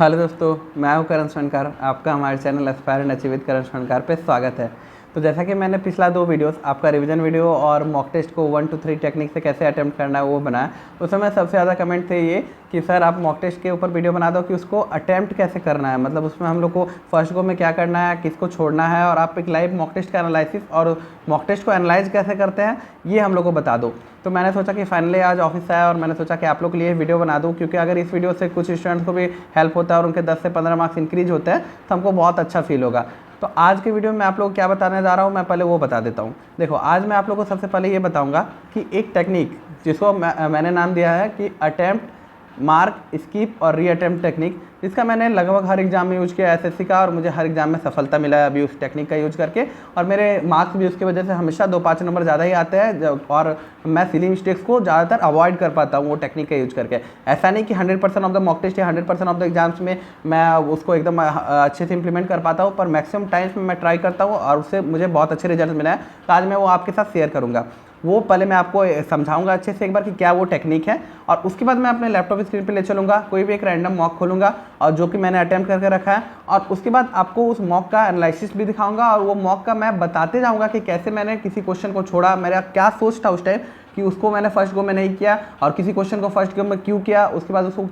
Hello दोस्तों, मैं हूं करण स्वनकार। आपका हमारे channel aspire and achieve with Karan Swankar पे स्वागत है। तो जैसा कि मैंने पिछला 2 वीडियोस आपका रिवीजन वीडियो और मॉक टेस्ट को 1 to 3 टेक्निक से कैसे अटेम्प्ट करना है वो बनाया। उसमें सबसे ज़्यादा कमेंट थे ये कि सर आप मॉक टेस्ट के ऊपर वीडियो बना दो कि उसको अटेम्प्ट कैसे करना है, मतलब उसमें हम लोग को फर्स्ट गो में क्या करना है, किसको छोड़ना है, और आप एक लाइव मॉक टेस्ट का एनालिसिस और मॉक टेस्ट को एनालाइज कैसे करते हैं ये हम लोग को बता दो। तो मैंने सोचा कि फाइनली आज ऑफिस आया और मैंने सोचा कि आप लोग के लिए वीडियो बना दूं, क्योंकि अगर इस वीडियो से कुछ स्टूडेंट्स को भी हेल्प होता है और उनके 10 से 15 मार्क्स इंक्रीज होते हैं तो हमको बहुत अच्छा फील होगा। तो आज के वीडियो में मैं आप लोग को क्या बताने जा रहा हूँ, मैं पहले वो बता देता हूँ। देखो, आज मैं आप लोग को सबसे पहले ये बताऊँगा कि एक टेक्निक जिसको मैंने नाम दिया है कि अटेम्प्ट, मार्क, स्किप और री अटेम्प्ट टेक्निक, जिसका मैंने लगभग हर एग्जाम में यूज़ किया एसएससी का, और मुझे हर एग्जाम में सफलता मिला है अभी उस टेक्निक का यूज़ करके। और मेरे मार्क्स भी उसकी वजह से हमेशा 2-5 नंबर ज़्यादा ही आते हैं, और मैं सिली मिस्टेक्स को ज़्यादातर अवॉइड कर पाता हूँ वो टेक्निक का यूज़ करके। ऐसा नहीं कि 100% ऑफ द मॉक टेस्ट या 100% ऑफ द एग्जाम्स में मैं उसको एकदम अच्छे से इंप्लीमेंट कर पाता हूँ, पर मैक्सिमम टाइम्स में मैं ट्राई करता हूँ और उससे मुझे बहुत अच्छे रिजल्ट मिला है। तो आज मैं वो आपके साथ शेयर करूँगा। वो पहले मैं आपको समझाऊंगा अच्छे से एक बार कि क्या वो टेक्निक है, और उसके बाद मैं अपने लैपटॉप स्क्रीन पे ले चलूँगा, कोई भी एक रैंडम मॉक खोलूँगा और जो कि मैंने अटेम्प्ट करके रखा है, और उसके बाद आपको उस मॉक का एनालिसिस भी दिखाऊंगा, और वो मॉक का मैं बताते जाऊँगा कि कैसे मैंने किसी क्वेश्चन को छोड़ा, मेरा क्या सोच था उस टाइम कि उसको मैंने फर्स्ट गो में नहीं किया, और किसी क्वेश्चन को फर्स्ट गो में क्यों किया, उसके बाद उसको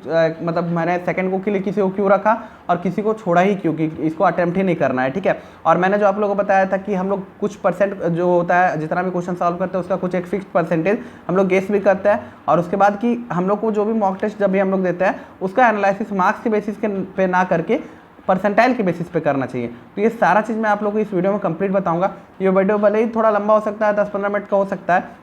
मतलब मैंने सेकंड गो के लिए किसी को क्यों रखा और किसी को छोड़ा ही क्यों, कि इसको अटेम्प्ट ही नहीं करना है। ठीक है। और मैंने जो आप लोगों को बताया था कि हम लोग कुछ परसेंट जो होता है, जितना भी क्वेश्चन सॉल्व करते हैं उसका कुछ एक फिक्स परसेंटेज हम लोग गेस भी करते हैं, और उसके बाद कि हम लोग को जो भी मॉक टेस्ट जब भी हम लोग देते हैं उसका एनालिसिस मार्क्स के बेसिस के पे ना करके परसेंटाइल के बेसिस पे करना चाहिए। तो ये सारा चीज़ मैं आप लोगों को इस वीडियो में कंप्लीट बताऊंगा। ये वीडियो भले ही थोड़ा लंबा हो सकता है, 10-15 मिनट का हो सकता है,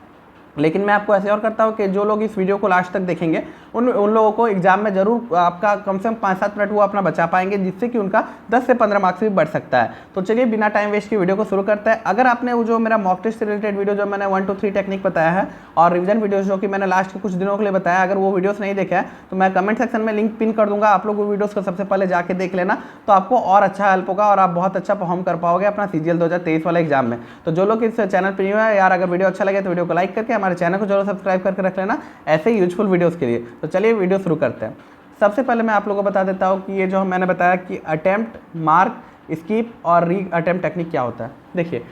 लेकिन मैं आपको ऐसे और करता हूँ कि जो लोग इस वीडियो को लास्ट तक देखेंगे उन लोगों को एग्जाम में जरूर आपका कम से कम 5-7 मिनट वो अपना बचा पाएंगे, जिससे कि उनका 10 से 15 मार्क्स भी बढ़ सकता है। तो चलिए बिना टाइम वेस्ट की वीडियो को शुरू करते हैं। अगर आपने वो जो मेरा मॉक टेस्ट से रिलेटेड वीडियो जो मैंने 1 to 3 टेक्निक बताया है और रिविजन वीडियो जो कि मैंने लास्ट के कुछ दिनों के लिए बताया, अगर वो वीडियोस नहीं देखा है तो मैं कमेंट सेक्शन में लिंक पिन कर दूंगा, आप लोग वो वीडियोस को सबसे पहले जाके देख लेना, तो आपको और अच्छा हेल्प होगा और आप बहुत अच्छा परफॉर्म कर पाओगे अपना CGL 2023 वाले एग्जाम में। तो जो लोग इस चैनल पर न्यू है यार, अगर वीडियो अच्छा लगे तो वीडियो को लाइक करके हमारे चैनल को जरूर सब्सक्राइब करके रख लेना ऐसे ही यूजफुल वीडियोस के लिए। तो चलिए वीडियो शुरू करते हैं। सबसे पहले मैं आप लोगों को बता देता हूँ कि ये जो मैंने बताया कि अटेम्प्ट, मार्क, स्किप और री अटेम्प्ट टेक्निक क्या होता है। देखिए,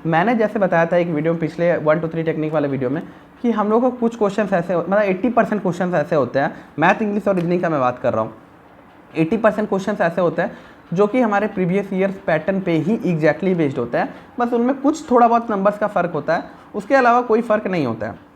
मैंने जैसे बताया था एक वीडियो में, पिछले 1 to 3 टेक्निक वाले वीडियो में, कि हम लोग को कुछ क्वेश्चन ऐसे मतलब 80% क्वेश्चन ऐसे होते हैं, मैथ, इंग्लिश और रीजनिंग का मैं बात कर रहा हूँ। 80% क्वेश्चन ऐसे होते हैं जो कि हमारे प्रीवियस ईयर्स पैटर्न पे ही एग्जैक्टली बेस्ड होता है, बस उनमें कुछ थोड़ा बहुत नंबर्स का फ़र्क होता है, उसके अलावा कोई फ़र्क नहीं होता है।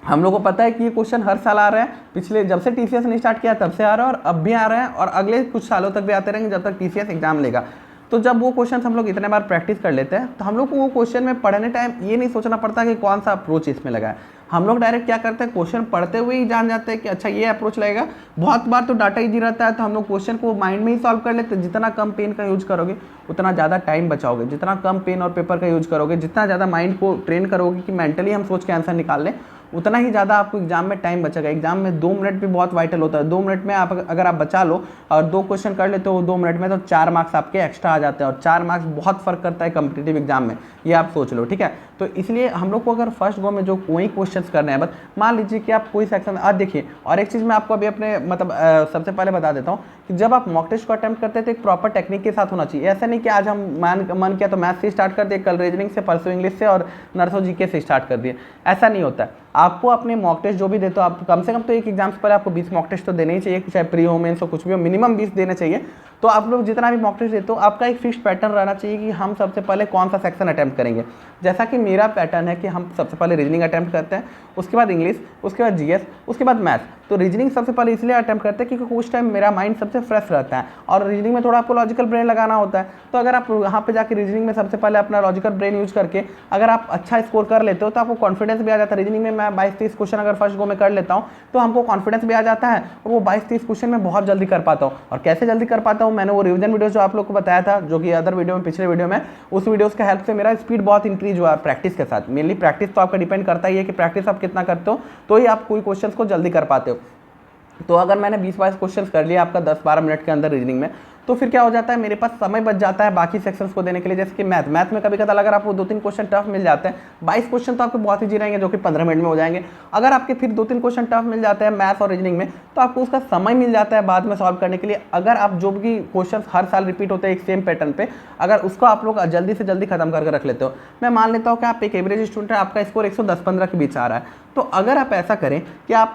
हम लोग को पता है कि ये क्वेश्चन हर साल आ रहे हैं, पिछले जब से TCS ने स्टार्ट किया तब से आ रहे हैं, और अब भी आ रहे हैं, और अगले कुछ सालों तक भी आते रहेंगे जब तक TCS एग्जाम लेगा। तो जब वो क्वेश्चन हम लोग इतने बार प्रैक्टिस कर लेते हैं तो हम लोग को वो क्वेश्चन में पढ़ने टाइम ये नहीं सोचना पड़ता कि कौन सा अप्रोच इसमें लगा है। हम लोग डायरेक्ट क्या करते हैं, क्वेश्चन पढ़ते हुए ही जान जाते हैं कि अच्छा ये अप्रोच लगेगा। बहुत बार तो डाटा इजी रहता है तो हम लोग क्वेश्चन को माइंड में ही सॉल्व कर लेते हैं। जितना कम पेन का यूज करोगे उतना ज़्यादा टाइम बचाओगे, जितना कम पेन और पेपर का यूज करोगे, जितना ज़्यादा माइंड को ट्रेन करोगे कि मेंटली हम सोच के आंसर निकाल लें, उतना ही ज़्यादा आपको एग्जाम में टाइम बचेगा। एग्जाम में 2 मिनट भी बहुत वाइटल होता है। 2 मिनट में आप अगर आप बचा लो और 2 क्वेश्चन कर लेते हो 2 मिनट में, तो 4 मार्क्स आपके एक्स्ट्रा आ जाते हैं, और 4 मार्क्स बहुत फर्क करता है कॉम्पिटिटिव एग्जाम में, ये आप सोच लो। ठीक है। तो इसलिए हम लोग को अगर फर्स्ट गो में जो वही क्वेश्चन करने हैं, बस मान लीजिए कि आप कोई सेक्शन आज देखिए। और एक चीज़ मैं आपको अभी अपने मतलब सबसे पहले बता देता हूँ कि जब आप मॉक टेस्ट को अटेम्प्ट करते हैं तो एक प्रॉपर टेक्निक के साथ होना चाहिए। ऐसा नहीं कि आज हम मन किया तो मैथ से स्टार्ट कर दिए, कल रीजनिंग से, परसों इंग्लिश से और नरसों GK से स्टार्ट कर दिए। ऐसा नहीं होता है। आपको अपने मॉक टेस्ट जो भी देते हो, आप कम से कम तो एक एग्जाम से पहले आपको 20 मॉक टेस्ट तो देने ही चाहिए, चाहे प्री हो, मेंस हो, कुछ भी हो, मिनिमम 20 देने चाहिए। तो आप लोग जितना भी मॉक टेस्ट देते हो आपका एक फिक्स पैटर्न रहना चाहिए कि हम सबसे पहले कौन सा सेक्शन अटेम्प्ट करेंगे। जैसा कि मेरा पैटर्न है कि हम सबसे पहले रीजनिंग अटेम्प्ट करते हैं, उसके बाद इंग्लिश, उसके बाद GS, उसके बाद मैथ। तो रीजनिंग सबसे पहले इसलिए अटेम्प्ट करते हैं क्योंकि उस टाइम मेरा माइंड सबसे फ्रेश रहता है, और रीजनिंग में थोड़ा आपको लॉजिकल ब्रेन लगाना होता है। तो अगर आप वहाँ पे जाकर रीजनिंग में सबसे पहले अपना लॉजिकल ब्रेन यूज करके अगर आप अच्छा स्कोर कर लेते हो तो आपको कॉन्फिडेंस भी आ जाता है। रीजनिंग में मैं 22-23 क्वेश्चन अगर फर्स्ट गो में कर लेता हूँ तो हमको कॉन्फिडेंस भी आ जाता है, और वो 22-23 क्वेश्चन में बहुत जल्दी कर पाता हूँ। और कैसे जल्दी कर पाता हूँ, मैंने वो रिविजन वीडियो जो आप लोग को बताया था, जो कि अदर वीडियो में, पिछले वीडियो में, उस वीडियोस के हेल्प से मेरा स्पीड बहुत इंक्रीज हुआ प्रैक्टिस के साथ। मेनली प्रैक्टिस तो आपका डिपेंड करता ही है कि प्रैक्टिस आप कितना करते हो, तो ही आप कोई क्वेश्चन को जल्दी कर पाते हो। तो अगर मैंने 20-22 क्वेश्चन कर लिया आपका 10-12 मिनट के अंदर रीजनिंग में, तो फिर क्या हो जाता है, मेरे पास समय बच जाता है बाकी सेक्शंस को देने के लिए। जैसे कि मैथ में कभी कभी अगर आपको 2-3 क्वेश्चन टफ मिल जाते हैं, 22 क्वेश्चन तो आपको बहुत ईजी रहेंगे जो कि 15 मिनट में हो जाएंगे। अगर आपके फिर 2-3 क्वेश्चन टफ मिल जाते हैं मैथ और रीजनिंग में, तो आपको उसका समय मिल जाता है बाद में सॉल्व करने के लिए। अगर आप जो भी क्वेश्चन हर साल रिपीट होते हैं एक सेम पैटर्न पे, अगर उसको आप लोग जल्दी से जल्दी खत्म करके रख लेते हो, मैं मान लेता हूँ कि आप एक एवरेज स्टूडेंट है, आपका स्कोर 110-15 के बीच आ रहा है, तो अगर आप ऐसा करें कि आप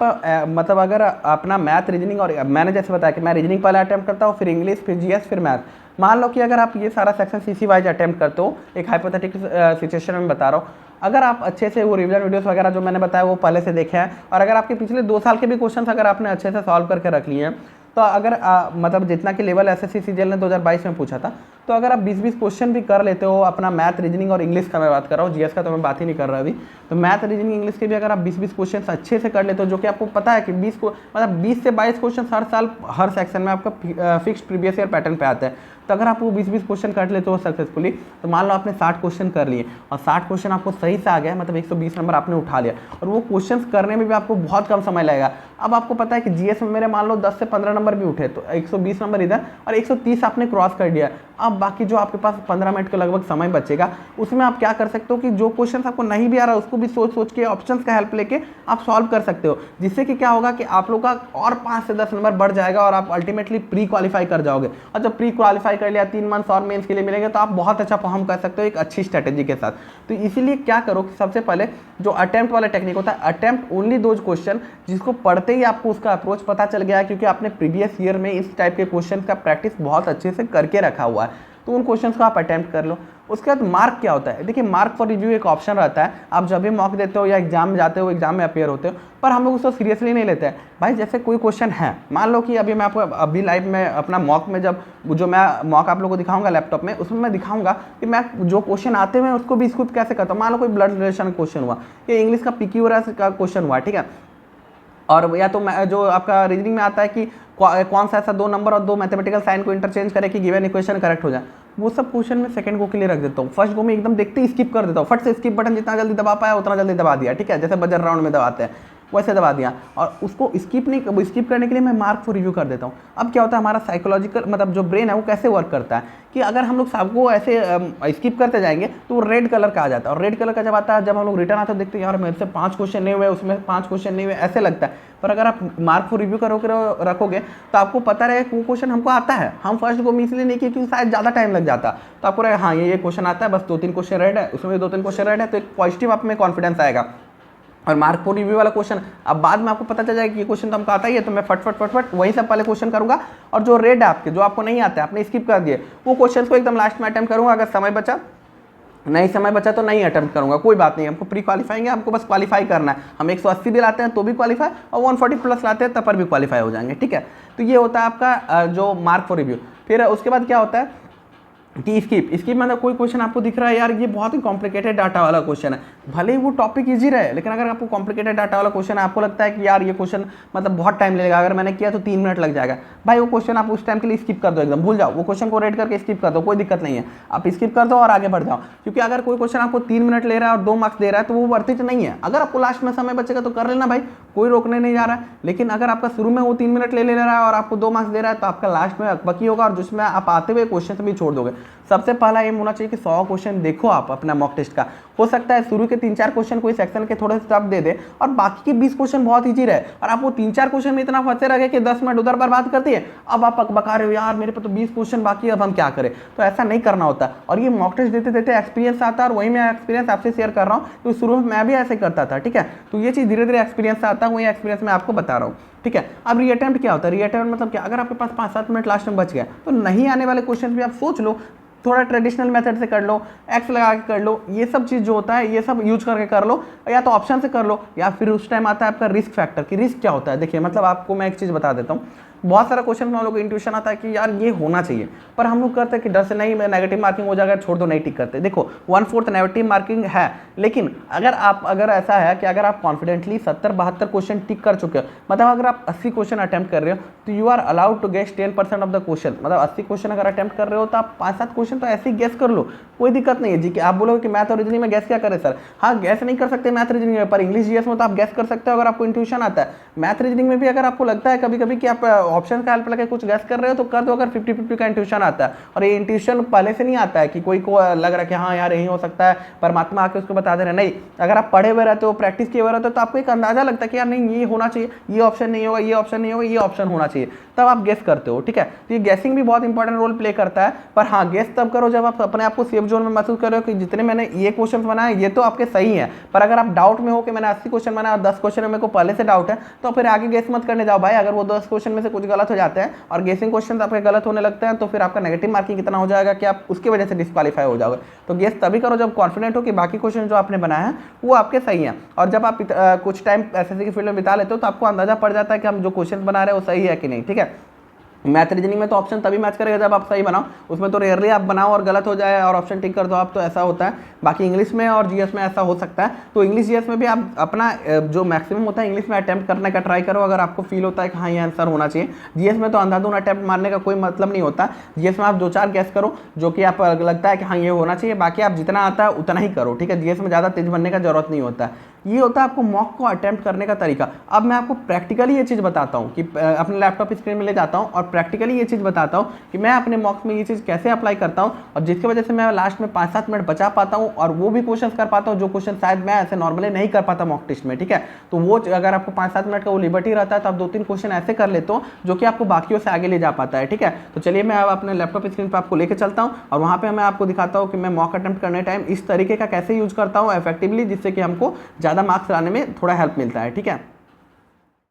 मतलब अगर अपना मैथ रीजनिंग, और मैंने जैसे बताया कि मैं रीजनिंग पहले अटैम्प्ट करता हूँ, फिर इंग्लिश, फिर जीएस, फिर मैथ। मान लो कि अगर आप ये सारा सेक्शन सीसी वाइज अटैम्प्ट करते हो, एक हाइपोथेटिकल सिचुएशन में बता रहा हूँ, अगर आप अच्छे से वो रिवीजन वीडियोस वगैरह जो मैंने बताया वो पहले से देखे हैं, और अगर आपके पिछले 2 साल के भी क्वेश्चंस अगर आपने अच्छे से सॉल्व करके रख लिए हैं, तो अगर मतलब जितना कि लेवल एसएससी सीजीएल ने 2022 में पूछा था, तो अगर आप 20-20 क्वेश्चन भी कर लेते हो अपना मैथ रीजनिंग और इंग्लिश का मैं बात कर रहा हूँ, जीएस का तो मैं बात ही नहीं कर रहा अभी, तो मैथ रीजनिंग इंग्लिश के भी अगर आप 20-20 क्वेश्चन अच्छे से कर लेते हो, जो कि आपको पता है कि 20 से 22 क्वेश्चन हर साल हर सेक्शन में आपका फिक्स्ड प्रीवियस ईयर पैटर्न पे आता है, तो अगर आप वो 20-20 क्वेश्चन कर लेते हो सक्सेसफुली, तो मान लो आपने 60 क्वेश्चन कर लिए और 60 क्वेश्चन आपको सही से आ गया, मतलब 120 नंबर आपने उठा लिया, और वो क्वेश्चंस करने में भी आपको बहुत कम समय लगेगा। अब आपको पता है कि जीएस में मेरे मान लो 10 से 15 नंबर भी उठे, तो 120 नंबर इधर और 130 आपने क्रॉस कर दिया। अब बाकी जो आपके पास 15 मिनट के लगभग समय बचेगा, उसमें आप क्या कर सकते हो कि जो क्वेश्चन आपको नहीं भी आ रहा उसको भी सोच सोच के ऑप्शंस का हेल्प लेके आप सॉल्व कर सकते हो, जिससे कि क्या होगा कि आप लोग का और 5 से 10 नंबर बढ़ जाएगा और आप अल्टीमेटली प्री क्वालिफाई कर जाओगे। और जब प्री क्वालिफाई कर लिया, 3 मंथ्स और मेंस के लिए मिलेंगे, तो आप बहुत अच्छा परफॉर्म कर सकते हो एक अच्छी स्ट्रेटेजी के साथ। तो इसीलिए क्या करो कि सबसे पहले जो अटेम्प्ट वाला टेक्निक होता है, अटेम्प्ट ओनली दोज क्वेश्चन जिसको पढ़ते ही आपको उसका अप्रोच पता चल गया है, क्योंकि आपने प्रीवियस ईयर में इस टाइप के क्वेश्चन का प्रैक्टिस बहुत अच्छे से करके रखा हुआ है, तो उन क्वेश्चंस को आप अटेम्प्ट कर लो। उसके बाद मार्क क्या होता है, देखिए मार्क फॉर रिव्यू एक ऑप्शन रहता है, आप जब भी मॉक देते हो या एग्जाम में जाते हो, एग्जाम में अपियर होते हो, पर हम लोग उसको सीरियसली नहीं लेते हैं। भाई जैसे कोई क्वेश्चन है, मान लो कि अभी मैं आपको अभी लाइव में अपना मॉक में जब जो मैं मॉक आप लोगों को दिखाऊंगा लैपटॉप में, उसमें मैं दिखाऊंगा कि मैं जो क्वेश्चन आते हुए उसको भी स्किप कैसे करता हूँ। मान लो कोई ब्लड रिलेशन क्वेश्चन हुआ, या इंग्लिश का PQ का क्वेश्चन हुआ, ठीक है, और या तो जो आपका रीजनिंग में आता है कि कौन सा ऐसा 2 नंबर और 2 मैथमेटिकल साइन को इंटरचेंज करे कि गिवन इक्वेशन करेक्ट हो जाए, वो सब क्वेश्चन में सेकंड गो के लिए रख देता हूँ। फर्स्ट गो में एकदम देखते ही स्किप कर देता हूँ, फट से स्किप बटन जितना जल्दी दबा पाया उतना जल्दी दबा दिया, ठीक है, जैसे बजर राउंड में दबाते हैं वैसे दबा दिया, और उसको स्किप करने के लिए मैं मार्क फॉर रिव्यू कर देता हूँ। अब क्या होता है, हमारा साइकोलॉजिकल मतलब जो ब्रेन है वो कैसे वर्क करता है कि अगर हम लोग सबको ऐसे स्किप करते जाएंगे तो वो रेड कलर का आ जाता है, और रेड कलर का जब आता है, जब हम लोग रिटर्न आते हैं देखते हैं यार मेरे से 5 क्वेश्चन नहीं हुए, उसमें 5 क्वेश्चन नहीं हुए, ऐसे लगता है। पर अगर आप मार्क फॉर रिव्यू रखोगे तो आपको पता रहेगा कि वो क्वेश्चन हमको आता है, हम फर्स्ट को इसलिए नहीं किए क्योंकि शायद ज़्यादा टाइम लग जाता, तो आपको रहेगा हाँ ये क्वेश्चन आता है, बस 2-3 क्वेश्चन रेड है, उसमें 2-3 क्वेश्चन रेड है, तो एक पॉजिटिव आप में कॉन्फिडेंस आएगा। और मार्क फॉर रिव्यू वाला क्वेश्चन अब बाद में आपको पता चल जाएगा कि ये क्वेश्चन तो हमको आता ही है, तो मैं फट वही सब पहले क्वेश्चन करूंगा, और जो रेड है आपके जो आपको नहीं आता है आपने स्किप कर दिए, वो क्वेश्चन को एकदम लास्ट में अटेम्प्ट करूंगा। अगर समय बचा, नहीं समय बचा तो नहीं अटेम्प्ट करूंगा, कोई बात नहीं, हमको प्री क्वालिफाइंग है, हमको बस क्वालिफाई करना है। हम 180 भी लाते हैं तो भी क्वालिफाई, और 140 प्लस लाते हैं तब पर भी क्वालिफाई हो जाएंगे, ठीक है। तो ये होता है आपका जो मार्क फॉर रिव्यू। फिर उसके बाद क्या होता है कि स्किप मतलब कोई क्वेश्चन आपको दिख रहा है यार ये बहुत ही कॉम्प्लिकेटेड डाटा वाला क्वेश्चन है, भले ही वो टॉपिक इजी रहे, लेकिन अगर आपको कॉम्प्लिकेटेड डाटा वाला क्वेश्चन है, आपको लगता है कि यार ये क्वेश्चन मतलब बहुत टाइम लगेगा, अगर मैंने किया तो 3 मिनट लग जाएगा, भाई वो क्वेश्चन आप उस टाइम के लिए स्किप कर दो, एकदम भूल जाओ, वो क्वेश्चन को रेड करके स्किप कर दो, कोई दिक्कत नहीं है, आप स्किप कर दो और आगे बढ़ जाओ। क्योंकि अगर कोई क्वेश्चन आपको 3 मिनट ले रहा है और 2 मार्क्स दे रहा है तो वो वर्थ इट नहीं है। अगर आपको लास्ट में समय बचेगा तो कर लेना भाई, कोई रोकने नहीं जा रहा है, लेकिन अगर आपका शुरू में वो 3 मिनट ले रहा है और आपको 2 मार्क्स दे रहा है तो आपका लास्ट में अकबकी होगा, और जिसमें आप आते हुए क्वेश्चन भी छोड़ दोगे। सबसे पहला एम होना चाहिए कि 100 क्वेश्चन देखो आप अपना मॉक टेस्ट का। हो सकता है शुरू के 3-4 क्वेश्चन कोई सेक्शन के थोड़े से टफ दे दे और बाकी के 20 क्वेश्चन बहुत इजी रहे, और आप वो 3-4 क्वेश्चन में इतना फंसे रहे कि 10 मिनट उधर बर्बाद करती है, अब आप बका रहे हो यार मेरे पे तो 20 क्वेश्चन बाकी है, अब हम क्या करें। तो ऐसा नहीं करना होता, और ये मॉक टेस्ट देते देते एक्सपीरियंस आता है, और वही मैं एक्सपीरियंस आपसे शेयर कर रहा हूँ, तो शुरू में मैं भी ऐसे करता था, ठीक है। तो ये चीज़ धीरे धीरे एक्सपीरियंस आता है, वही एक्सपीरियंस मैं आपको बता रहा हूँ, ठीक है। अब रीअटेम्प्ट क्या होता है, रीअटेम्प्ट मतलब क्या, अगर आपके पास 5-7 मिनट लास्ट में बच गया तो नहीं आने वाले क्वेश्चन भी आप सोच लो, थोड़ा ट्रेडिशनल मेथड से कर लो, एक्स लगा के कर लो, ये सब चीज़ जो होता है ये सब यूज करके कर लो, या तो ऑप्शन से कर लो, या फिर उस टाइम आता है आपका रिस्क फैक्टर कि रिस्क क्या होता है। देखिए मतलब आपको मैं एक चीज़ बता देता हूँ, बहुत सारा क्वेश्चन में हम लोग को इंट्यूशन आता है कि यार ये होना चाहिए, पर हम लोग करते हैं कि डर से नहीं नेगेटिव मार्किंग हो जाएगा छोड़ दो, नहीं टिक करते। देखो 1/4 नेगेटिव मार्किंग है, लेकिन अगर ऐसा है कि अगर आप कॉन्फिडेंटली 70-72 क्वेश्चन टिक कर चुके हो, मतलब अगर आप 80 क्वेश्चन अटेम्प्ट कर रहे हो तो you are allowed to guess 10% of the question, मतलब 80 क्वेश्चन अगर अटेम्प्ट कर रहे हो तो आप 5-7 क्वेश्चन तो ऐसे ही गेस कर लो, कोई दिक्कत नहीं है जी। कि आप बोलोगे कि मैथ और रीजनिंग में गैस क्या करें सर, हाँ गैस नहीं कर सकते मैथ रीजनिंग में, पर इंग्लिश जीएस में तो आप गैस कर सकते हो अगर आपको इंट्यूशन आता है। मैथ रीजनिंग में भी अगर आपको लगता है कभी कभी कि आप ऑप्शन का हेल्प लेके कुछ गैस कर रहे हो तो कर दो, अगर 50-50 का इंट्यूशन आता है। और ये इंट्यूशन पहले से नहीं आता है कि कोई को लग रहा है कि हाँ यार यही हो सकता है, परमात्मा आके उसको बता दे रहे, नहीं। अगर आप पढ़े हुए रहते हो, प्रैक्टिस किए हुए रहते हो, तो आपको एक अंदाजा लगता है कि यार नहीं ये होना चाहिए, ये ऑप्शन नहीं होगा, ये ऑप्शन नहीं होगा, ये ऑप्शन होना चाहिए, तब आप गेस करते हो। ठीक है, तो ये गेसिंग भी बहुत इंपॉर्टेंट रोल प्ले करता है। पर हाँ, गेस तब करो जब आप अपने आप को सेफ जोन में महसूस कर रहे हो कि जितने मैंने ये क्वेश्चन बनाए ये तो आपके सही है। पर अगर आप डाउट में हो कि मैंने 80 क्वेश्चन बनाया और 10 क्वेश्चन में मेरे को पहले से डाउट है, तो फिर आगे गेस मत करने जाओ भाई। अगर वो 10 क्वेश्चन में से कुछ गलत हो जाते हैं और गेसिंग क्वेश्चन आपके गलत होने लगते हैं, तो फिर आपका नेगेटिव मार्किंग कितना हो जाएगा कि आप उसकी वजह से डिस्क्वालीफाई हो जाओगे। तो गेस तभी करो जब कॉन्फिडेंट हो कि बाकी क्वेश्चन जो आपने बनाया है वो आपके सही हैं। और जब आप कुछ टाइम एसएससी की फील्ड में बिता लेते हो तो आपको अंदाजा पड़ जाता है कि हम जो क्वेश्चन बना रहे हैं वो सही है कि नहीं। ठीक है, मैथ रीजनिंग में तो ऑप्शन तभी मैच करेगा जब आप सही बनाओ, उसमें तो रेयरली आप बनाओ और गलत हो जाए और ऑप्शन टिक कर दो आप, तो ऐसा होता है। बाकी इंग्लिश में और जीएस में ऐसा हो सकता है। तो इंग्लिश जीएस में भी आप अपना जो मैक्सिमम होता है इंग्लिश में अटैम्प्ट करने का ट्राई करो, अगर आपको फील होता है कि हाँ ये आंसर होना चाहिए। जीएस में तो अंधाधुन अटैम्प्ट मारने का कोई मतलब नहीं होता। जीएस में आप 2-4 गैस करो जो कि आप लगता है कि हाँ ये होना चाहिए, बाकी आप जितना आता है उतना ही करो। ठीक है, जीएस में ज़्यादा तेज बनने का जरूरत नहीं होता। ये होता है आपको मॉक को अटेम्प्ट करने का तरीका। अब मैं आपको प्रैक्टिकली ये चीज़ बताता हूँ कि अपने लैपटॉप स्क्रीन में ले जाता हूँ और प्रैक्टिकली ये चीज़ बताता हूँ कि मैं अपने मॉक्स में ये चीज़ कैसे अप्लाई करता हूँ, और जिसकी वजह से मैं लास्ट में 5-7 मिनट बचा पाता हूँ और वो भी क्वेश्चन कर पाता हूँ जो क्वेश्चन शायद मैं ऐसे नॉर्मली नहीं कर पाता मॉक टेस्ट में। ठीक है, तो वो अगर आपको 5-7 मिनट का वो लिबर्टी रहता है तो आप 2-3 क्वेश्चन ऐसे कर लेते हो जो कि आपको बाकियों से आगे ले जा पाता है। ठीक है, तो चलिए मैं अब अपने लैपटॉप स्क्रीन पर आपको लेकर चलता हूँ और वहाँ पर मैं आपको दिखाता हूँ कि मैं मॉक अटेम्प्ट करने टाइम इस तरीके का कैसे यूज करता हूँ इफेक्टिवली, जिससे कि हमको ज़्यादा मार्क्स लाने में थोड़ा हेल्प मिलता है। ठीक है,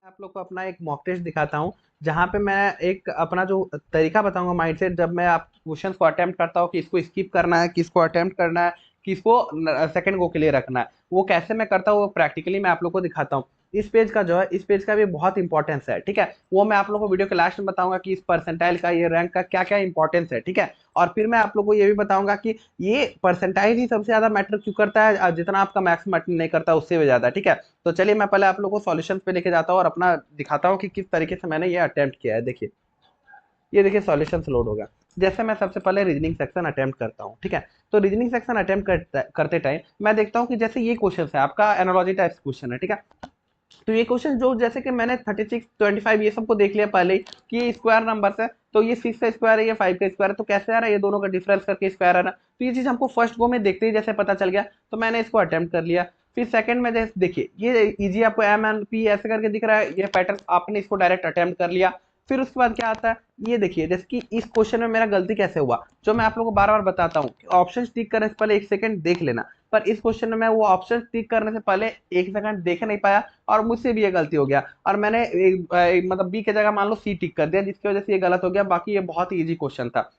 आप लोग को अपना एक मॉक टेस्ट दिखाता हूँ जहाँ पे मैं एक अपना जो तरीका बताऊंगा माइंडसेट, जब मैं आप क्वेश्चन को अटेम्प्ट करता हूँ कि इसको स्किप करना है, किसको अटेम्प्ट करना है, किसको सेकंड गो के लिए रखना है, वो कैसे मैं करता हूँ वो प्रैक्टिकली मैं आप लोग को दिखाता हूँ। इस पेज का जो है, इस पेज का भी बहुत इंपॉर्टेंस है। ठीक है, वो मैं आप लोग को वीडियो के लास्ट में बताऊंगा कि इस परसेंटाइल का, ये रैंक का क्या क्या इंपॉर्टेंस है। ठीक है, और फिर मैं आप लोग को ये भी बताऊंगा कि ये परसेंटाइल ही सबसे ज्यादा मैटर क्यों करता है, जितना आपका मैक्स मैटर नहीं करता उससे भी ज्यादा। ठीक है, तो चलिए मैं पहले आप लोग को सॉल्यूशन पे लेके जाता हूँ और अपना दिखाता हूँ कि किस तरीके से मैंने ये अटेम्प्ट किया है। देखिए, ये देखिए सॉल्यूशन लोड हो गया। जैसे मैं सबसे पहले रीजनिंग सेक्शन अटेम्प्ट करता हूँ। ठीक है, तो रीजनिंग सेक्शन अटेम्प्ट करते टाइम मैं देखता हूँ कि जैसे ये क्वेश्चन है आपका एनालॉजी टाइप क्वेश्चन है। ठीक है, तो ये क्वेश्चन जो जैसे कि मैंने 36, 25 ये सबको देख लिया पहले ही कि ये स्क्वायर नंबर है, तो ये 6 का स्क्वायर है, ये 5 का स्क्वायर है, तो कैसे आ रहा है, ये दोनों का डिफरेंस करके स्क्वायर आ रहा है। तो ये चीज हमको फर्स्ट गो में देखते ही जैसे पता चल गया, तो मैंने इसको अटेम्प्ट कर लिया। फिर सेकंड में जैसे देखिए ये इजी आपको एम एन पी ऐसे करके दिख रहा है, ये पैटर्न आपने इसको डायरेक्ट अटेम्प्ट कर लिया। फिर उसके बाद क्या आता है, ये देखिए जैसे कि इस क्वेश्चन में मेरा गलती कैसे हुआ, जो मैं आप लोगों को बार बार बताता हूँ, ऑप्शन टिक करने से पहले 1 सेकंड देख लेना। पर इस क्वेश्चन में मैं वो ऑप्शन टिक करने से पहले 1 सेकंड देख नहीं पाया और मुझसे भी ये गलती हो गया, और मैंने मतलब बी की जगह मान लो सी टिक कर दिया, जिसकी वजह से ये गलत हो गया। बाकी ये बहुत ही इजी क्वेश्चन था।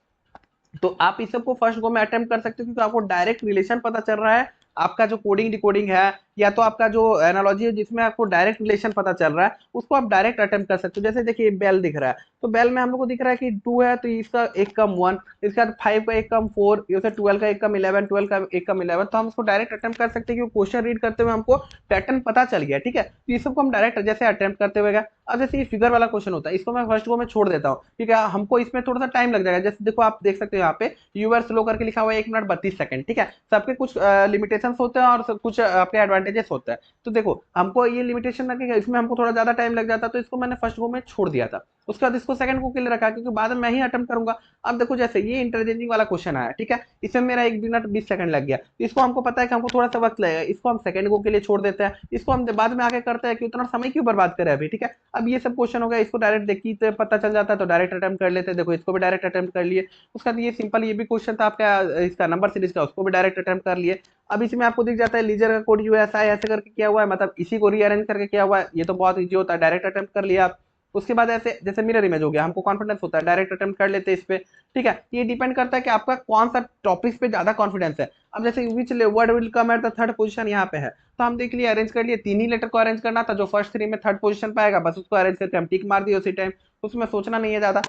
तो आप इस सबको फर्स्ट गो में अटेम्प्ट कर सकते हो क्योंकि आपको डायरेक्ट रिलेशन पता चल रहा है। आपका जो कोडिंग डिकोडिंग है या तो आपका जो एनालॉजी है जिसमें आपको डायरेक्ट रिलेशन पता चल रहा है, उसको आप डायरेक्ट अटेम्प्ट कर सकते हो। जैसे देखिए बेल दिख रहा है, तो बेल में हम लोग को दिख रहा है कि 2 है, तो इसका एक कम 1, इसका 5 का एक कम 4, इसे 12 का एक कम 11, 12 का एक कम 11, तो हम इसको डायरेक्ट अटेम्प्ट कर सकते हैं क्योंकि क्वेश्चन रीड करते हुए हमको पैटर्न पता चल गया। ठीक है, तो ये सबको हम डायरेक्ट जैसे अटेम्प्ट करते हुए गए। अब जैसे ये फिगर वाला क्वेश्चन होता है, इसको मैं फर्स्ट गो में छोड़ देता हूँ, ठीक है, हमको इसमें थोड़ा सा टाइम लग जाएगा। जैसे देखो आप देख सकते हो यहाँ पे यूआर स्लो करके लिखा हुआ है 1 मिनट 32 सेकंड। ठीक है, सबके कुछ लिमिटेशंस होते हैं और कुछ आपके एडवांटेजेस होते हैं। तो देखो हमको ये लिमिटेशन लगेगा, इसमें हमको थोड़ा ज्यादा टाइम लग जाता, तो इसको मैंने फर्स्ट गो में छोड़ दिया था। उसके बाद इसको सेकंड गो के लिए रखा क्योंकि बाद में मैं ही अटेम्प्ट करूंगा। अब देखो जैसे ये इंटरचेंजिंग वाला क्वेश्चन आया, ठीक है, इसमें मेरा 1 मिनट 20 सेकंड लग गया, इसको हमको पता है कि हमको थोड़ा सा वक्त लगेगा, इसको हम सेकंड गो के लिए छोड़ देते हैं। इसको हम बाद में आके करते हैं कि उतना समय क्यों बर्बाद करें अभी। ठीक है, अब ये सब क्वेश्चन हो गया, इसको डायरेक्ट देखी तो पता चल जाता है, तो डायरेक्ट अटेम्प्ट कर लेते हैं। देखो इसको भी डायरेक्ट अटेम्प्ट कर लिए। उसका ये सिंपल ये भी क्वेश्चन था आपका इसका नंबर सीरीज का, उसको भी डायरेक्ट अटेम्प्ट कर लिए। अब इसमें आपको दिख जाता है लीजर का कोड यूएसआई ऐसे करके किया हुआ है, मतलब इसी को रीअरेंज करके किया हुआ है। ये तो बहुत इजी होता है, डायरेक्ट अटेम्प्ट कर लिया आप। उसके बाद ऐसे जैसे मिरर इमेज हो गया, हमको कॉन्फिडेंस होता है, डायरेक्ट अटेम्प्ट कर लेते हैं इस पे। ठीक है, ये डिपेंड करता है कि आपका कौन सा टॉपिक पे ज्यादा कॉन्फिडेंस है। अब जैसे which word will come at the third position यहाँ पे है, तो हम देख लिए अरेंज कर लिए, 3 ही लेटर को अरेंज करना था, जो फर्स्ट 3 में थर्ड पोजीशन पाएगा बस उसको अरेंज करके हम टिक मार दिए उसी टाइम, उसमें सोचना नहीं है ज्यादा।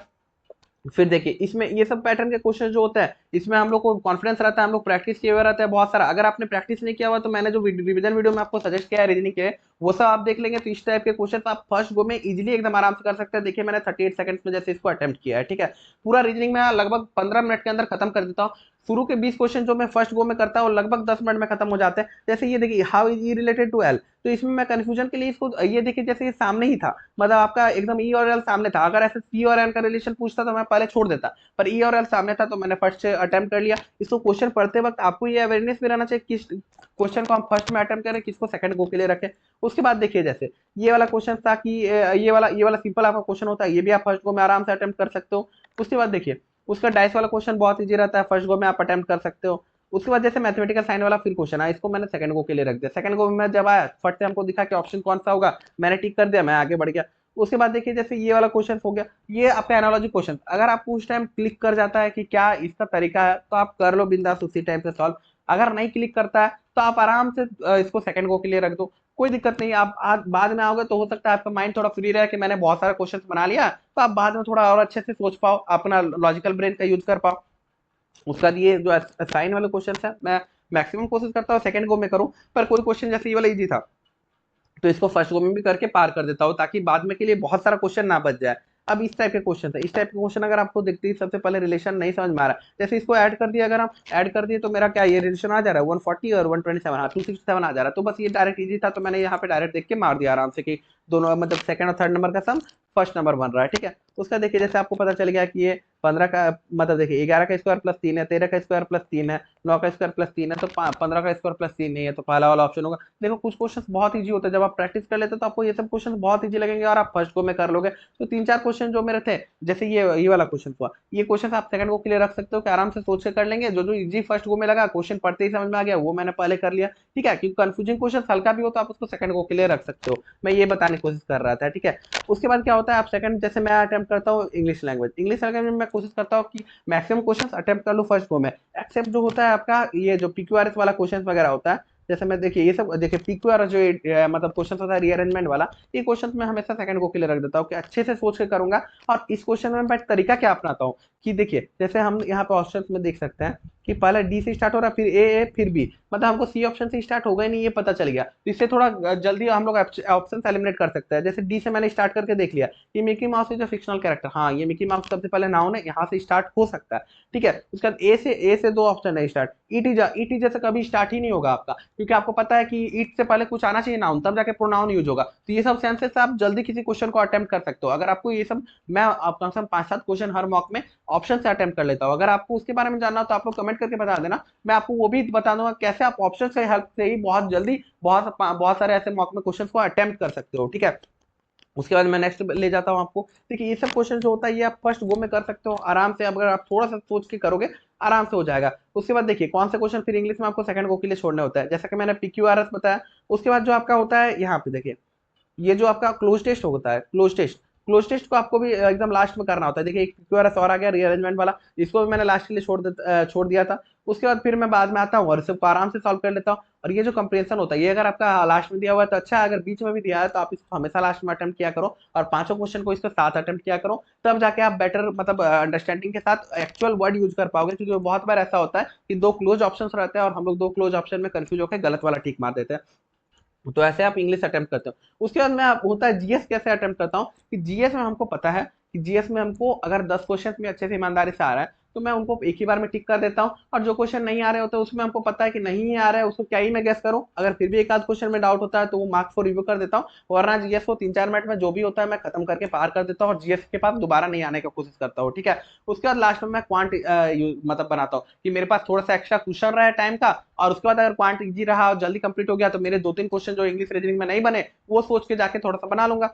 फिर देखिए इसमें ये सब पैटर्न के क्वेश्चन जो होता है इसमें हम लोग को कॉन्फिडेंस रहता है, हम लोग प्रैक्टिस किए हुए रहते हैं बहुत सारा। अगर आपने प्रैक्टिस नहीं किया हुआ तो मैंने जो रिवीजन वीडियो में आपको सजेस्ट किया है रीजनिंग के, वो सब आप देख लेंगे तो इस टाइप के क्वेश्चन आप फर्स्ट गो में इजीली एकदम आराम से कर सकते हैं। देखिए मैंने 38 सेकंड्स में जैसे इसको अटेम्प्ट किया है, ठीक है। पूरा रीजनिंग में लगभग 15 मिनट के अंदर खत्म कर देता हूँ। शुरू के 20 क्वेश्चन जो मैं फर्स्ट गो में करता हूँ लगभग 10 मिनट में खत्म हो जाते हैं। जैसे ये देखिए, how is E related to L, तो इसमें मैं कंफ्यूजन के लिए इसको ये देखिए जैसे ये सामने ही था, मतलब आपका एकदम ई और एल सामने था। अगर ऐसे सी और एन का रिलेशन पूछता तो मैं पहले छोड़ देता, पर ई और एल सामने था तो मैंने फर्स्ट से अटेम्प्ट कर लिया। इसको क्वेश्चन पढ़ते वक्त आपको ये अवेयरनेस भी रहना चाहिए किस क्वेश्चन को हम फर्स्ट में अटेम्प्ट करें, किसको सेकंड गो के लिए रखें। उसके बाद देखिए जैसे ये वाला क्वेश्चन था कि ये वाला सिंपल आपका क्वेश्चन होता है, ये भी आप फर्स्ट गो में आराम से अटेम्प्ट कर सकते हो। उसके बाद देखिए उसका डाइस वाला क्वेश्चन बहुत इजी रहता है, फर्स्ट गो में आप अटेम्प्ट कर सकते हो। उसके बाद जैसे मैथमेटिकल साइन वाला फिर क्वेश्चन है, इसको मैंने सेकंड गो के लिए रख दिया। सेकंड गो में जब आया फट से हमको दिखा कि ऑप्शन कौन सा होगा, मैंने टिक कर दिया, मैं आगे बढ़ गया। उसके बाद देखिए जैसे ये वाला क्वेश्चन हो गया, ये आपका एनालॉजी क्वेश्चन, अगर आपको उस टाइम क्लिक कर जाता है कि क्या इसका तरीका है तो आप कर लो बिंदास उसी टाइम से सॉल्व। अगर नहीं क्लिक करता है तो आप आराम से इसको सेकंड गो के लिए रख दो, कोई दिक्कत नहीं। आप आज बाद में आओगे तो हो सकता है आपका माइंड थोड़ा फ्री रहे कि मैंने बहुत सारे क्वेश्चन बना लिया, तो आप बाद में थोड़ा और अच्छे से सोच पाओ, अपना लॉजिकल ब्रेन का यूज कर पाओ। उसका ये जो साइन वाले क्वेश्चन है मैं मैक्सिमम कोशिश करता हूँ सेकंड गो में करूँ, पर कोई क्वेश्चन जैसे ये वाला इजी था तो इसको फर्स्ट गो में भी करके पार कर देता हूँ, ताकि बाद में के लिए बहुत सारा क्वेश्चन ना बच जाए। अब इस टाइप के क्वेश्चन है, इस टाइप के क्वेश्चन अगर आपको देखते ही सबसे पहले रिलेशन नहीं समझ में आ रहा, जैसे इसको ऐड कर दिया, अगर हम ऐड कर दिए तो मेरा क्या ये रिलेशन आ जा रहा है 140 और 127, हाँ 267 आ जा रहा है। तो बस ये डायरेक्ट इजी था, तो मैंने यहाँ पे डायरेक्ट देख के मार दिया आराम से कि दोनों मतलब सेकंड और थर्ड नंबर का सम फर्स्ट नंबर बन रहा है, ठीक है। उसका देखिए जैसे आपको पता चल गया कि ये 15 का मतलब देखिए 11 का स्क्वायर प्लस 3 है, 13 का स्क्वायर प्लस 3 है, 9 का स्क्वायर प्लस 3 है, तो 15 का स्क्वायर प्लस 3 नहीं है, तो पहला वाला ऑप्शन होगा। देखो कुछ क्वेश्चन बहुत इजी होते हैं, जब आप प्रैक्टिस कर लेते हो तो आपको ये सब क्वेश्चन बहुत इजी लगेंगे और आप फर्स्ट गो में कर लोगे। तो 3-4 क्वेश्चन जो मेरे थे, जैसे ये वाला क्वेश्चन हुआ, ये क्वेश्चन आप सेकंड गो के लिए रख सकते हो कि आराम से सोच के कर लेंगे। जो जो इजी फर्स्ट गो में लगा, क्वेश्चन पढ़ते ही समझ में आ गया, वो मैंने पहले कर लिया, ठीक है। क्योंकि कंफ्यूजिंग क्वेश्चन हल्का भी हो तो आप उसको सेकंड गो के लिए रख सकते हो, मैं ये बताने की कोशिश कर रहा था, ठीक है। उसके बाद क्या होता है, आप सेकंड जैसे मैं अटेम्प्ट करता हूँ इंग्लिश लैंग्वेज में मैं कोशिश करता हूँ कि मैक्सिमम क्वेश्चंस अटेम्प्ट कर लो फर्स्ट गो में, एक्सेप्ट जो होता है आपका ये जो पीक्यूआरएस वाला क्वेश्चन वगैरह होता है। जैसे मैं देखिए ये सब देखिए पीक्यूआरएस जो मतलब क्वेश्चन होता है रीअरेंजमेंट वाला, ये क्वेश्चन मैं हमेशा सेकंड गो के लिए रख देता हूँ कि अच्छे से सोच के करूंगा। और इस क्वेश्चन में मैं तरीका क्या अपनाता हूँ कि देखिए जैसे हम यहाँ पे ऑप्शन में देख सकते हैं कि पहले डी से स्टार्ट हो रहा है, फिर ए फिर बी, मतलब हमको सी ऑप्शन से स्टार्ट होगा ही नहीं, ये पता चल गया। तो इससे थोड़ा जल्दी हम लोग ऑप्शन एलिमिनेट कर सकते हैं। जैसे डी से मैंने स्टार्ट करके देख लिया, ये Mickey mouse is a fictional character, हाँ ये मिकी माउस सबसे पहले नाउन है, यहाँ से स्टार्ट हो सकता है, ठीक है। उसके बाद ए से दो ऑप्शन है स्टार्ट, ईटी जैसे कभी स्टार्ट ही नहीं होगा आपका, क्योंकि आपको पता है कि ईट से पहले कुछ आना चाहिए नाउन, तब जाके प्रोनाउन यूज होगा। तो ये सब सेंसेस से आप जल्दी किसी क्वेश्चन को अटेम्प्ट कर सकते हो। अगर आपको ये सब, मैं आप कम से कम 5-7 क्वेश्चन हर मॉक में ऑप्शन से अटेम्प्ट कर लेता हूँ। अगर आपको उसके बारे में जानना हो तो आप लोग कमेंट करके बता देना, मैं आपको वो भी बता दूंगा कैसे आप ऑप्शन से हेल्प से ही बहुत जल्दी बहुत बहुत सारे ऐसे मॉक में क्वेश्चन को अटेम्प्ट कर सकते हो, ठीक है। उसके बाद मैं नेक्स्ट ले जाता हूँ आपको। देखिए ये सब क्वेश्चन जो होता है ये आप फर्स्ट गो में कर सकते हो आराम से, अगर आप थोड़ा सा सोच के करोगे आराम से हो जाएगा। उसके बाद देखिए कौन से क्वेश्चन फिर इंग्लिश में आपको सेकंड गो के लिए छोड़ने होता है, जैसा कि मैंने पीक्यूआरएस बताया। उसके बाद जो आपका होता है यहाँ पे देखिए, ये जो आपका क्लोज टेस्ट होता है, क्लोज टेस्ट को आपको भी एकदम लास्ट में करना होता है। देखिए एक क्यूआरएस और आ गया रीअरेंजमेंट वाला, इसको भी मैंने लास्ट के लिए छोड़ दिया था। उसके बाद फिर मैं बाद में आता हूँ और सबको आराम से सॉल्व कर लेता हूँ। और ये जो कंप्रेंशन होता है, ये अगर आपका लास्ट में दिया हुआ है तो अच्छा है, अगर बीच में भी दिया है तो आप इसको हमेशा लास्ट में अटेम्प्ट किया करो, और पांचों क्वेश्चन को इसके साथ अटेम्प्ट किया करो, तब जाके आप बेटर मतलब अंडरस्टैंडिंग के साथ एक्चुअल वर्ड यूज कर पाओगे। क्योंकि बहुत बार ऐसा होता है कि दो क्लोज ऑप्शन रहते हैं और हम लोग दो क्लोज ऑप्शन में कंफ्यूज होकर गलत वाला टिक मार देते हैं। तो ऐसे आप इंग्लिश अटेम्प्ट करते हो। उसके बाद मैं होता है जीएस कैसे अटेम्प्ट करता हूँ कि जीएस में हमको पता है कि जीएस में हमको अगर 10 क्वेश्चन में अच्छे से ईमानदारी से आ रहा है तो मैं उनको एक ही बार में टिक कर देता हूँ, और जो क्वेश्चन नहीं आ रहे होते उसमें हमको पता है कि नहीं आ रहा है, उसको क्या ही मैं गेस करूँ। अगर फिर भी एक आध क्वेश्चन में डाउट होता है तो वो मार्क्स फॉर रिव्यू कर देता हूँ, वरना जीएस को 3-4 मिनट में जो भी होता है मैं खत्म करके पार कर देता हूँ और जीएस के पास दोबारा नहीं आने की कोशिश करता हूँ, ठीक है। उसके बाद लास्ट में मैं क्वांट मतलब बनाता हूँ कि मेरे पास थोड़ा सा एक्स्ट्रा क्वेश्चन रहा है टाइम का, और उसके बाद अगर क्वांट इजी रहा और जल्दी कंप्लीट हो गया तो मेरे 2-3 क्वेश्चन जो इंग्लिश रीजनिंग में नहीं बने वो सोच के जाके थोड़ा सा बना लूंगा।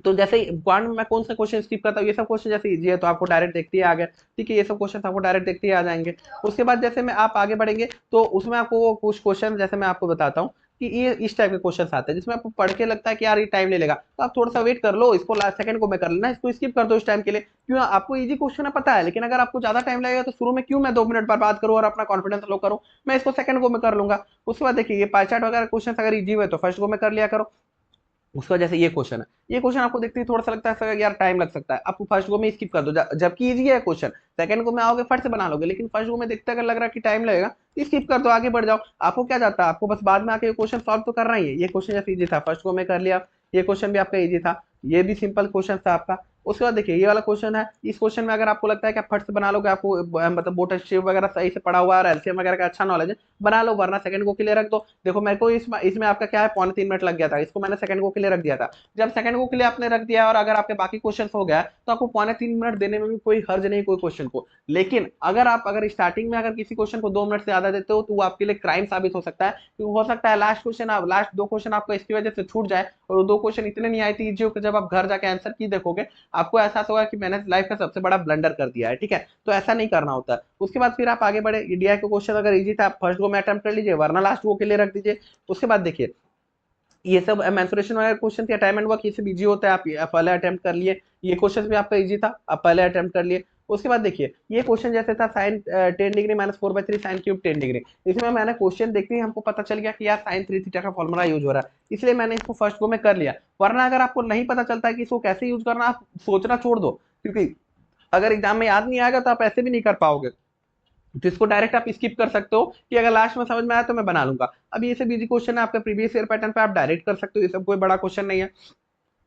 तो जैसे क्वांट में मैं कौन सा क्वेश्चन स्किप करता हूँ, ये सब क्वेश्चन जैसे इजी है तो आपको डायरेक्ट देखते ही आ गए, ठीक है। ये सब क्वेश्चन आपको डायरेक्ट देखते ही आ जाएंगे। उसके बाद जैसे में आप आगे बढ़ेंगे तो उसमें आपको कुछ क्वेश्चन जैसे मैं आपको बताता हूँ कि ये इस टाइप के क्वेश्चन आते हैं जिसमें आपको पढ़ के लगता है कि यार ये टाइम ले लेगा, तो आप थोड़ा सा वेट कर लो, इसको लास्ट सेकंड को में कर लेना, इसको स्किप कर दो इस टाइम के लिए। क्यों, आपको इजी क्वेश्चन है पता है, लेकिन अगर आपको ज्यादा टाइम लगेगा तो शुरू में क्यों मैं 2 मिनट बर्बाद करूँ और अपना कॉन्फिडेंस लो करूँ, मैं इसको सेकंड को में कर लूंगा। उसके बाद देखिए ये पाई चार्ट वगैरह क्वेश्चन अगर इजी हुए तो फर्स्ट को में कर लिया करो। उसकी वजह से ये क्वेश्चन है। ये क्वेश्चन आपको देखते ही थोड़ा सा लगता है सर यार टाइम लग सकता है, आपको फर्स्ट गो में स्किप कर दो, जबकि इजी है क्वेश्चन, सेकंड गो में आओगे फट से बना लोगे, लेकिन फर्स्ट गो में देखते अगर लग रहा है कि टाइम लगेगा स्किप कर दो, आगे बढ़ जाओ। आपको क्या जाता है, आपको बस बाद में आके क्वेश्चन सॉल्व तो करना ही है। ये क्वेश्चन जैसे इजी था फर्स्ट गो में कर लिया, ये क्वेश्चन भी आपका इजी था, ये भी सिंपल क्वेश्चन था आपका। उसके बाद देखिए ये वाला क्वेश्चन है, इस क्वेश्चन में अगर आपको लगता है कि आप फट से बना लोगे, आपको मतलब बोट शेप वगैरह सही से पढ़ा हुआ है और एलसीएम वगैरह का अच्छा नॉलेज है, बना लो, वरना सेकंड को के लिए रख दो। देखो मेरे को इसमें आपका क्या है, 3.25 मिनट लग गया था, इसको मैंने सेकंड को के लिए रख दिया था। जब सेकंड को के लिए आपने रख दिया और अगर आपके बाकी क्वेश्चन हो गया तो आपको 3.25 मिनट देने में भी कोई हर्ज नहीं कोई क्वेश्चन को। लेकिन अगर स्टार्टिंग में अगर किसी क्वेश्चन को 2 मिनट से ज्यादा देते हो तो वो आपके लिए क्राइम साबित हो सकता है, क्योंकि हो सकता है लास्ट 2 क्वेश्चन आपको इसकी वजह से छूट जाए, और वो 2 क्वेश्चन इतने नहीं आए थे इजी कि जब आप घर जाके आंसर की देखोगे आपको एहसास होगा कि मैंने लाइफ का सबसे बड़ा ब्लंडर कर दिया है। ठीक है, तो ऐसा नहीं करना होता है। उसके बाद फिर आप आगे बढ़े, इंडिया के क्वेश्चन अगर इजी था आप फर्स्ट गो में अटेम्प्ट कर लीजिए, वरना लास्ट गो के लिए रख दीजिए। उसके बाद देखिए ये सब मेंसुरेशन वगैरह क्वेश्चन थे, टाइम एंड वर्क, ये सब इजी होता है, आप पहले अटेम्प्ट कर लिए, ये क्वेश्चन भी आपका इजी था, आप पहले अटेम्प्ट कर लिए। उसके बाद देखिए ये क्वेश्चन जैसे था sine 10 degree minus 4/3 sine cube 10 degree, इसमें मैंने क्वेश्चन देखते ही हमको पता चल गया कि यार साइन 3 थीटा का फॉर्मूला यूज हो रहा है, इसलिए मैंने इसको फर्स्ट गो में कर लिया। वरना अगर आपको नहीं पता चलता है कि इसको कैसे यूज करना, आप सोचना छोड़ दो, क्योंकि अगर एग्जाम में याद नहीं आएगा तो आप ऐसे भी नहीं कर पाओगे। तो इसको डायरेक्ट आप स्किप कर सकते हो कि अगर लास्ट में समझ में आया तो मैं बना लूंगा। अब ये सब इजी क्वेश्चन है आपका प्रीवियस ईयर पैटर्न पे, आप डायरेक्ट कर सकते हो, ये सब कोई बड़ा क्वेश्चन नहीं है।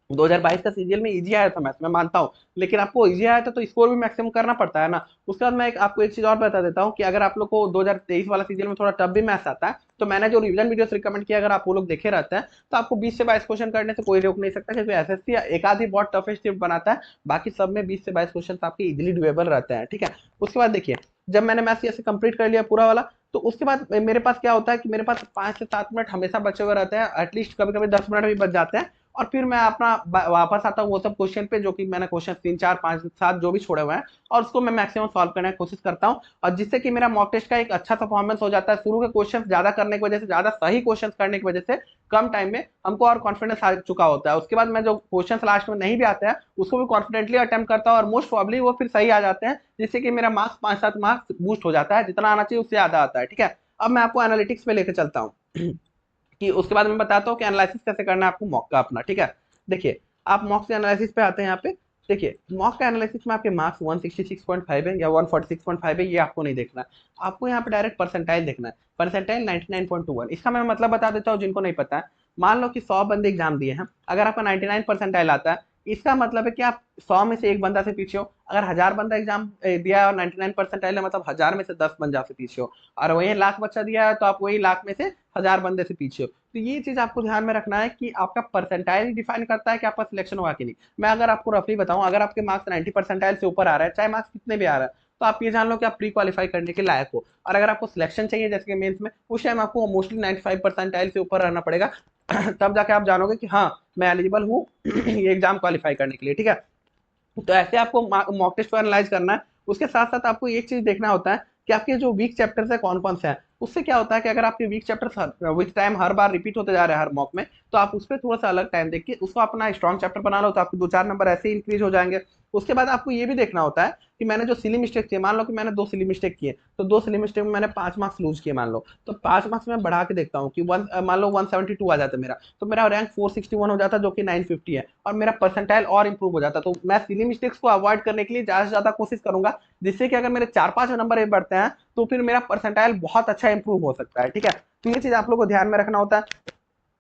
2022 का सीजीएल में इजी आया था मैथ्स, मैं मानता हूँ, लेकिन आपको इजी आया था तो स्कोर भी मैक्सिमम करना पड़ता है ना। उसके बाद मैं आपको एक चीज और बता देता हूँ कि अगर आप लोग को 2023 वाला सीजीएल में थोड़ा टफ भी मैथ्स आता है तो मैंने जो रिवीजन वीडियोस रिकमेंड किया अगर आप वो लोग देखे रहते हैं तो आपको 20 से 22 क्वेश्चन करने से कोई रोक नहीं सकता, क्योंकि एसएससी एक आध ही बहुत टफेस्ट बनाता है, बाकी सब में 20 से 22 क्वेश्चन आपके इजिली डुएबल रहते हैं। ठीक है, उसके बाद देखिए जब मैंने मैथ्स ऐसे कंप्लीट कर लिया पूरा वाला, तो उसके बाद मेरे पास क्या होता है कि मेरे पास 5 से 7 मिनट हमेशा बचे हुए रहते हैं, एटलीस्ट कभी कभी 10 मिनट भी बच जाते हैं, और फिर मैं अपना वापस आता हूँ वो सब क्वेश्चन पे जो कि मैंने क्वेश्चन 3 4 5 7 जो भी छोड़े हुए हैं, और उसको मैं मैक्सिमम सॉल्व करने की कोशिश करता हूँ, और जिससे कि मेरा मॉक टेस्ट का एक अच्छा परफॉर्मेंस हो जाता है। शुरू के क्वेश्चन ज्यादा करने की वजह से, ज्यादा सही क्वेश्चन करने की वजह से कम टाइम में हमको और कॉन्फिडेंस आ चुका होता है। उसके बाद मैं जो क्वेश्चन लास्ट में नहीं भी आते हैं उसको भी कॉन्फिडेंटली अटेम्प्ट करता हूँ, और मोस्ट प्रॉब्ली वो फिर सही आ जाते हैं, जिससे कि मेरा मार्क्स 5 7 मार्क्स बूस्ट हो जाता है, जितना आना चाहिए उससे ज्यादा आता है। ठीक है, अब मैं आपको एनालिटिक्स पे लेकर चलता हूँ कि उसके बाद मैं बताता हूँ कि एनालिसिस कैसे करना है आपको मॉक का अपना। ठीक है, देखिए आप मॉक से एनालिसिस पे आते हैं। यहाँ पे देखिए मॉक का एनालिसिस में आपके मार्क्स 166.5 है या 146.5 है, ये आपको नहीं देखना है, आपको यहाँ पे डायरेक्ट परसेंटाइल देखना है। परसेंटाइल 99.21, इसका मैं मतलब बता देता हूँ जिनको नहीं पता है। मान लो कि 100 बंदे एग्जाम दिए हैं, अगर आपका 99 परसेंटाइल आता है, इसका मतलब है कि आप 100 में से एक बंदा से पीछे हो। अगर 1000 बंदा एग्जाम दिया है और 99 परसेंटाइल है, मतलब 1000 में से 10 बंदा से पीछे हो, और वही लाख बच्चा दिया है तो आप वही लाख में से 1000 बंदे से पीछे हो। तो ये चीज आपको ध्यान में रखना है कि आपका परसेंटाइल डिफाइन करता है कि आपका सिलेक्शन हुआ कि नहीं। मैं अगर आपको रफली बताऊं, अगर आपके मार्क्स 90 परसेंटाइल से ऊपर आ रहा है, चाहे मार्क्स कितने भी आ रहा है, तो आप ये जान लो कि आप प्री क्वालिफाई करने के लायक हो। और अगर आपको सिलेक्शन चाहिए जैसे कि मेंस में, उस टाइम आपको मोस्टली 95 परसेंटाइल से ऊपर रहना पड़ेगा तब जाके आप जानोगे कि हाँ मैं एलिजिबल हूँ ये एग्जाम क्वालिफाई करने के लिए। ठीक है, तो ऐसे आपको मॉक टेस्ट को एनालाइज करना है। उसके साथ साथ आपको एक चीज देखना होता है कि आपके जो वीक चैप्टर्स है कौन कौन से हैं। उससे क्या होता है कि अगर आपके वीक चैप्टर विथ टाइम हर बार रिपीट होते जा रहे हैं हर मॉक में, तो आप उस पर थोड़ा सा अलग टाइम देखिए उसको अपना स्ट्रॉन्ग चैप्टर बना लो, तो आपके 2 4 नंबर ऐसे ही इंक्रीज हो जाएंगे। उसके बाद आपको ये भी देखना होता है कि मैंने जो सिली मिस्टेक किए, मान लो कि मैंने 2 सिली मिस्टेक किए, तो 2 सिली मिस्टेक में मैंने 5 मार्क्स लूज किए मान लो, तो 5 मार्क्स में बढ़ा के देखता हूँ कि मान लो 172 आ जाता है मेरा, तो मेरा रैंक 461 हो जाता है जो कि 950 है, और मेरा परसेंटाइल और इंप्रूव हो जाता है। तो मैं सिली मिस्टेक्स को अवॉइड करने के लिए ज्यादा से ज्यादा कोशिश करूंगा, जिससे कि अगर मेरे 4 5 नंबर बढ़ते हैं तो फिर मेरा परसेंटाइल बहुत अच्छा इंप्रूव हो सकता है। ठीक है, तो ये चीज आप लोग को ध्यान में रखना होता है।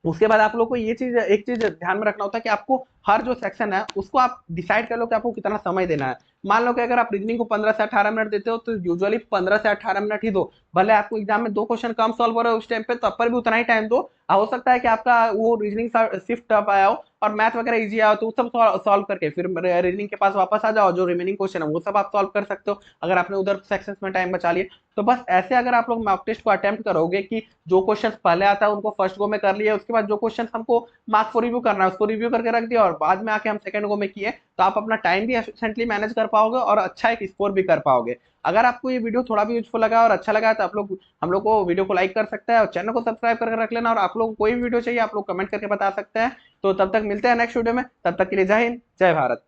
उसके बाद आप लोग को ये चीज एक चीज ध्यान में रखना होता है कि आपको हर जो सेक्शन है उसको आप डिसाइड कर लो कि आपको कितना समय देना है। मान लो कि अगर आप रीजनिंग को 15 से 18 मिनट देते हो तो यूजुअली 15 से 18 मिनट ही दो, भले आपको एग्जाम में 2 क्वेश्चन कम सॉल्व हो रहे हो उस टाइम पे, तब पर भी उतना ही टाइम दो। हो सकता है कि आपका वो रीजनिंग शिफ्ट टफ आया हो और मैथ वगैरह इजी आया हो, तो वो सब सॉल्व करके फिर रीजनिंग के पास वापस आ जाओ, जो रिमेनिंग क्वेश्चन है वो सब आप सॉल्व कर सकते हो अगर आपने उधर सेक्शन में टाइम बचा लिया। तो बस ऐसे अगर आप लोग मॉक टेस्ट को अटेम्प्ट करोगे कि जो क्वेश्चन पहले आता है उनको फर्स्ट गो में कर लिए, उसके बाद जो क्वेश्चन हमको मार्क्स को रिव्यू करना है उसको रिव्यू करके रख दिया, और बाद में आके हम सेकंड गो में किए, तो आप अपना टाइम भी एफिशिएंटली मैनेज कर पाओगे और अच्छा एक स्कोर भी कर पाओगे। अगर आपको ये वीडियो थोड़ा भी यूजफुल लगा और अच्छा लगा तो आप लोग हम लोग को वीडियो को लाइक कर सकते हैं और चैनल को सब्सक्राइब करके रख लेना, और आप लोग को कोई भी वीडियो चाहिए आप लोग कमेंट करके बता सकते हैं। तो तब तक मिलते हैं नेक्स्ट वीडियो में, तब तक के लिए जय हिंद जय भारत।